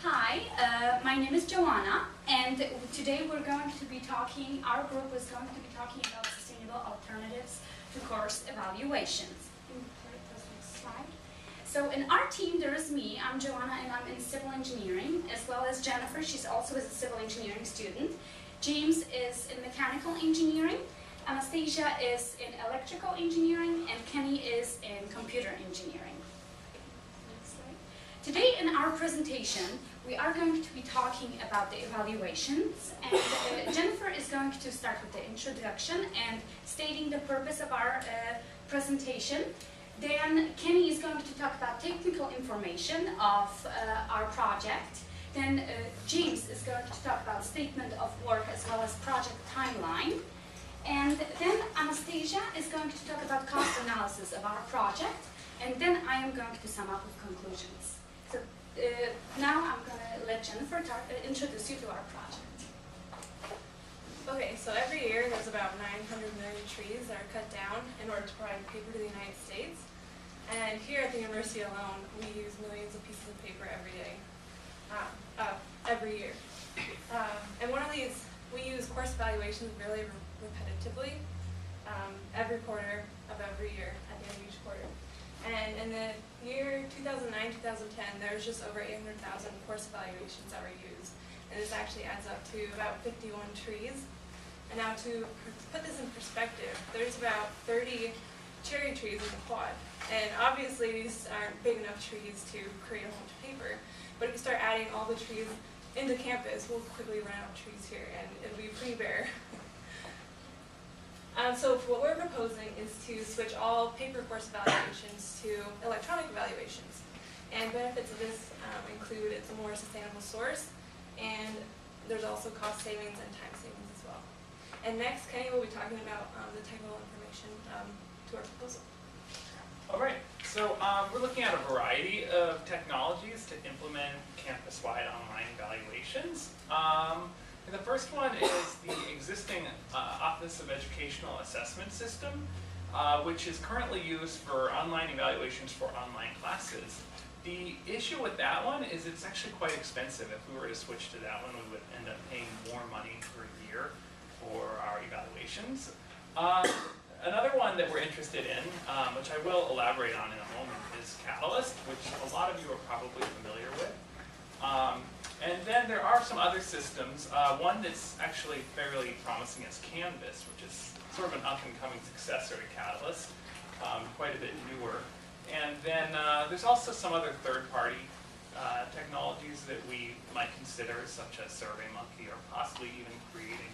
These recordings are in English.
Hi, my name is Joanna, and today we're going to be talking, our group is going to be talking about sustainable alternatives to course evaluations. Next slide. So in our team, there is me, I'm Joanna, and I'm in civil engineering, as well as Jennifer, she's also a civil engineering student. James is in mechanical engineering, Anastasia is in electrical engineering, and Kenny is in computer engineering. Today in our presentation, we are going to be talking about the evaluations, and Jennifer is going to start with the introduction and stating the purpose of our presentation. Then Kenny is going to talk about technical information of our project. Then James is going to talk about statement of work as well as project timeline. And then Anastasia is going to talk about cost analysis of our project. And then I am going to sum up with conclusions. So now I'm going to let Jennifer introduce you to our project. Okay, so every year there's about 900 million trees that are cut down in order to provide paper to the United States. And here at the university alone, we use millions of pieces of paper every day, every year. And one of these, we use course evaluations really repetitively every quarter of every year at the end of each quarter. And in the year 2009-2010, there was just over 800,000 course evaluations that were used. And this actually adds up to about 51 trees. And now to put this in perspective, there's about 30 cherry trees in the quad. And obviously these aren't big enough trees to create a bunch of paper. But if you start adding all the trees into campus, we'll quickly run out of trees here and it'll be pretty bare. So what we're proposing is to switch all paper course evaluations to electronic evaluations. And benefits of this include it's a more sustainable source, and there's also cost savings and time savings as well. And next, Kenny will be talking about the technical information to our proposal. All right, so we're looking at a variety of technologies to implement campus-wide online evaluations. And the first one is the existing Office of Educational Assessment system, which is currently used for online evaluations for online classes. The issue with that one is it's actually quite expensive. If we were to switch to that one, we would end up paying more money per year for our evaluations. Another one that we're interested in, which I will elaborate on in a moment, is Catalyst, which a lot of you are probably familiar with. And then there are some other systems. One that's actually fairly promising is Canvas, which is sort of an up-and-coming successor to Catalyst, quite a bit newer. And then there's also some other third-party technologies that we might consider, such as SurveyMonkey, or possibly even creating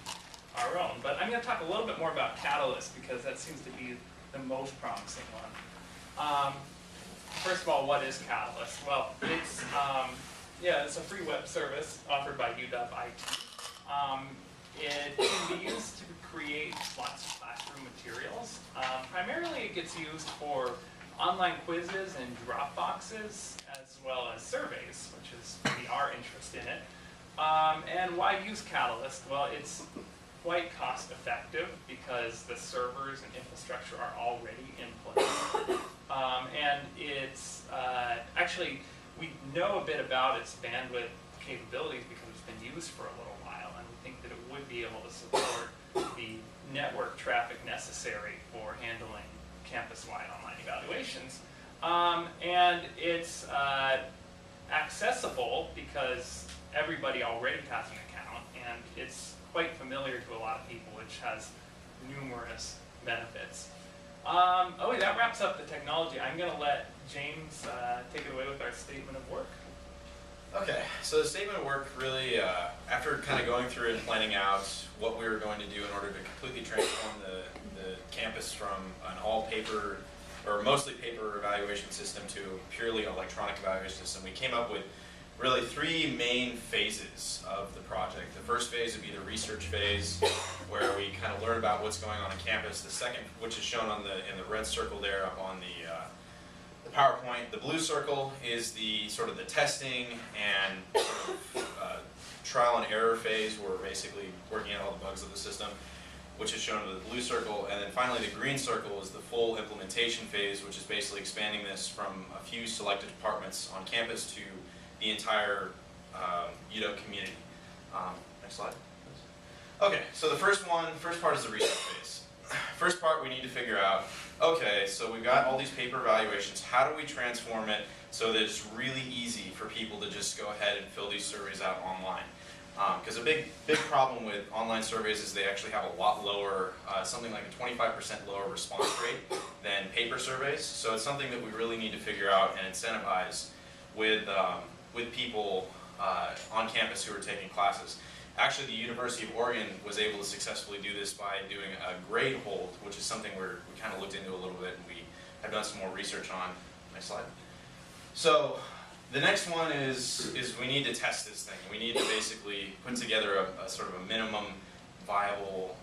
our own. But I'm going to talk a little bit more about Catalyst because that seems to be the most promising one. First of all, what is Catalyst? Well, it's a free web service offered by UW-IT. It can be used to create lots of classroom materials. Primarily it gets used for online quizzes and drop boxes, as well as surveys, which is maybe our interest in it. And why use Catalyst? Well, it's quite cost effective because the servers and infrastructure are already in place. And it's actually, we know a bit about its bandwidth capabilities because it's been used for a little while, and we think that it would be able to support the network traffic necessary for handling campus-wide online evaluations. And it's accessible because everybody already has an account, and it's quite familiar to a lot of people, which has numerous benefits. That wraps up the technology. I'm going to let James take it away with our statement of work. Okay, so the statement of work really, after kind of going through and planning out what we were going to do in order to completely transform the campus from an all paper, or mostly paper evaluation system to a purely electronic evaluation system, we came up with really three main phases of the project. The first phase would be the research phase, where we kind of learn about what's going on campus. The second, which is shown on in the red circle there up on the PowerPoint. The blue circle is the sort of the testing and trial and error phase, where we're basically working out all the bugs of the system, which is shown in the blue circle. And then finally the green circle is the full implementation phase, which is basically expanding this from a few selected departments on campus to the entire UW community. Next slide. Okay, so the first part is the research phase. First part, we need to figure out, okay, so we've got all these paper evaluations, how do we transform it so that it's really easy for people to just go ahead and fill these surveys out online? Because a big problem with online surveys is they actually have a lot lower, something like a 25% lower response rate than paper surveys. So it's something that we really need to figure out and incentivize with people on campus who are taking classes. Actually, the University of Oregon was able to successfully do this by doing a grade hold, which is something we kind of looked into a little bit and we have done some more research on. Next slide. So the next one is we need to test this thing. We need to basically put together a sort of a minimum viable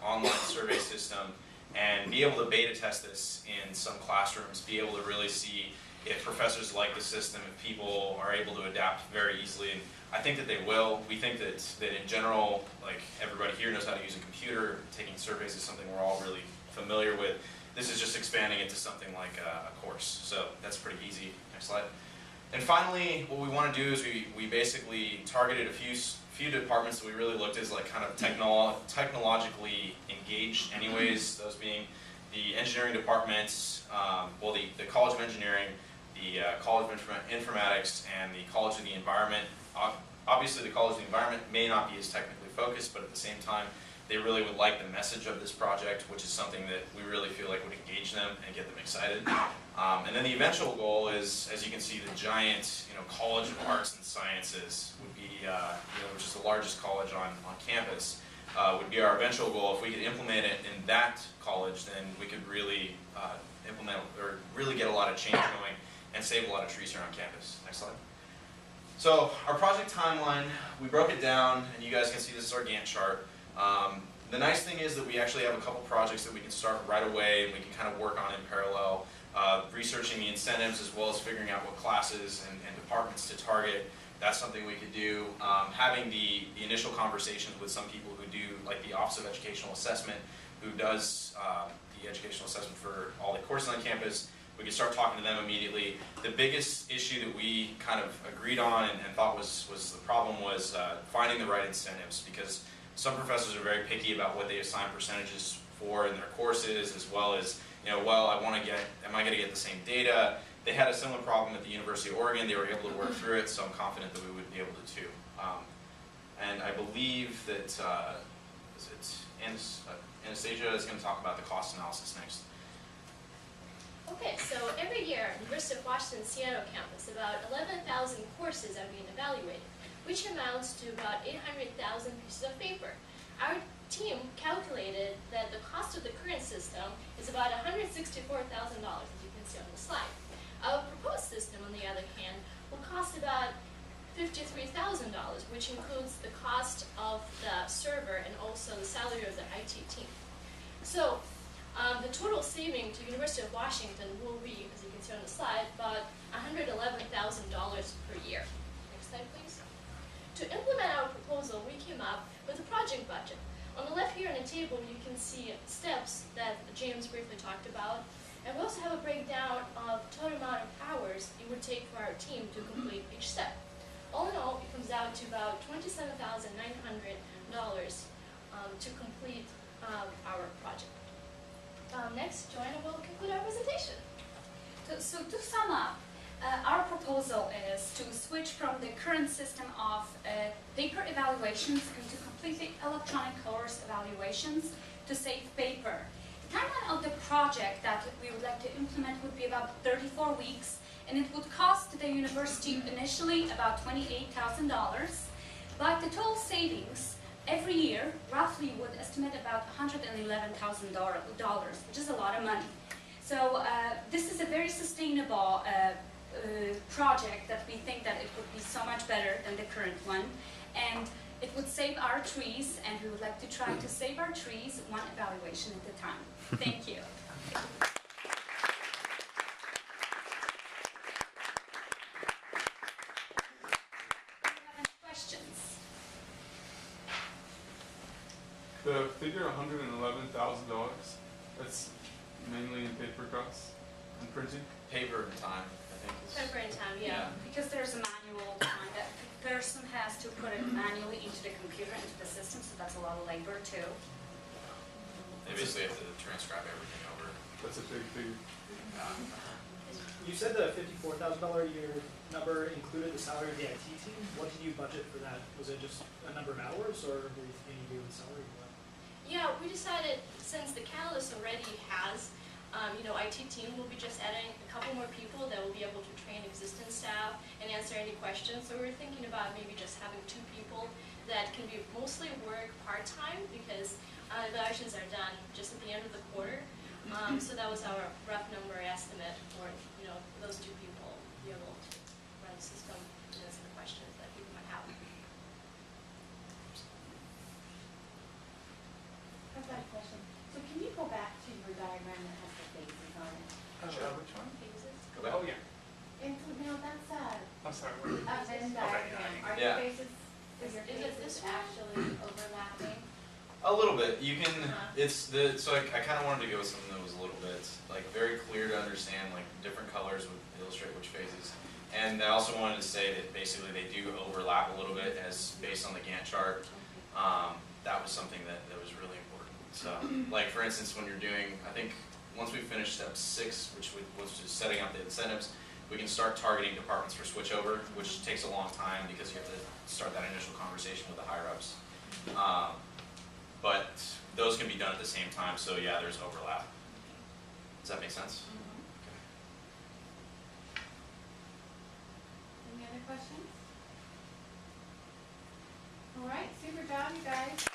online survey system and be able to beta test this in some classrooms, be able to really see if professors like the system, if people are able to adapt very easily. And I think that they will. We think that in general, like everybody here knows how to use a computer. Taking surveys is something we're all really familiar with. This is just expanding it to something like a course. So that's pretty easy. Next slide. And finally, what we want to do is we basically targeted a few departments that we really looked as like kind of technologically engaged anyways, those being the engineering departments, well the College of Engineering, the College of Informatics, and the College of the Environment. Obviously the College of the Environment may not be as technically focused, but at the same time they really would like the message of this project, which is something that we really feel like would engage them and get them excited. And then the eventual goal is, as you can see, the giant College of Arts and Sciences would be, which is the largest college on campus, would be our eventual goal. If we could implement it in that college, then we could really implement or really get a lot of change going and save a lot of trees here on campus. Next slide. So our project timeline, we broke it down, and you guys can see this is our Gantt chart. The nice thing is that we actually have a couple projects that we can start right away and we can kind of work on in parallel, researching the incentives as well as figuring out what classes and departments to target. That's something we could do. Having the initial conversations with some people who do, like the Office of Educational Assessment, who does the educational assessment for all the courses on campus. We could start talking to them immediately. The biggest issue that we kind of agreed on and thought was the problem was finding the right incentives, because some professors are very picky about what they assign percentages for in their courses, as well as, well, am I going to get the same data? They had a similar problem at the University of Oregon. They were able to work through it, so I'm confident that we would be able to too. And I believe that, Anastasia is going to talk about the cost analysis next. Okay, so every year, University of Washington Seattle campus, about 11,000 courses are being evaluated, which amounts to about 800,000 pieces of paper. Our team calculated that the cost of the current system is about $164,000, as you can see on the slide. Our proposed system, on the other hand, will cost about $53,000, which includes the cost of the server and also the salary of the IT team. So the total saving to University of Washington will be, as you can see on the slide, about $111,000 per year. Next slide, please. To implement our proposal, we came up with a project budget. On the left here on the table, you can see steps that James briefly talked about. And we also have a breakdown of the total amount of hours it would take for our team to complete each step. All in all, it comes out to about $27,900 to complete our project. Next, Joanna will conclude our presentation. So to sum up, our proposal is to switch from the current system of paper evaluations into completely electronic course evaluations to save paper. The timeline of the project that we would like to implement would be about 34 weeks, and it would cost the university initially about $28,000, but the total savings every year roughly would estimate about $111,000, which is a lot of money. So this is a very sustainable project that we think that it would be so much better than the current one, and it would save our trees, and we would like to try to save our trees one evaluation at a time. Thank you. Do you have any questions? The figure $111,000, that's mainly in paper costs and printing? Paper and time, I think. Paper and time, yeah. Because there's a manual behind that. There's put it manually into the computer, into the system, so that's a lot of labor too. They basically have to transcribe everything over. That's a big figure. You said the $54,000 a year number included the salary of the IT team. What did you budget for that? Was it just a number of hours, or were you thinking you do with salary? Yeah, we decided since the Catalyst already has, IT team, we'll be just adding a couple more people that will be able to train existing staff and answer any questions. So we're thinking about maybe just having 2 people that can be mostly work part-time because evaluations are done just at the end of the quarter. So that was our rough number estimate for, those 2 people to be able to run the system and answer the questions that people might have. I've got a question. So can you go back to your diagram that has the phases on it? Which one? Phases? Go back. Oh, yeah. And so now that's I'm sorry, what a Venn yeah, diagram. Are Yeah. your phases, is your Is it phases this one? actually overlapping? A little bit. You can. Uh-huh. It's the. So I kind of wanted to go with something that was a little bit like very clear to understand. Like different colors would illustrate which phases. And I also wanted to say that basically they do overlap a little bit as based on the Gantt chart. That was something that was really important. So, like for instance, when you're doing, I think once we finish step 6, which was just setting up the incentives, we can start targeting departments for switchover, which takes a long time because you have to start that initial conversation with the higher ups. But those can be done at the same time, so yeah, there's overlap. Does that make sense? Any other questions? All right, super job, you guys.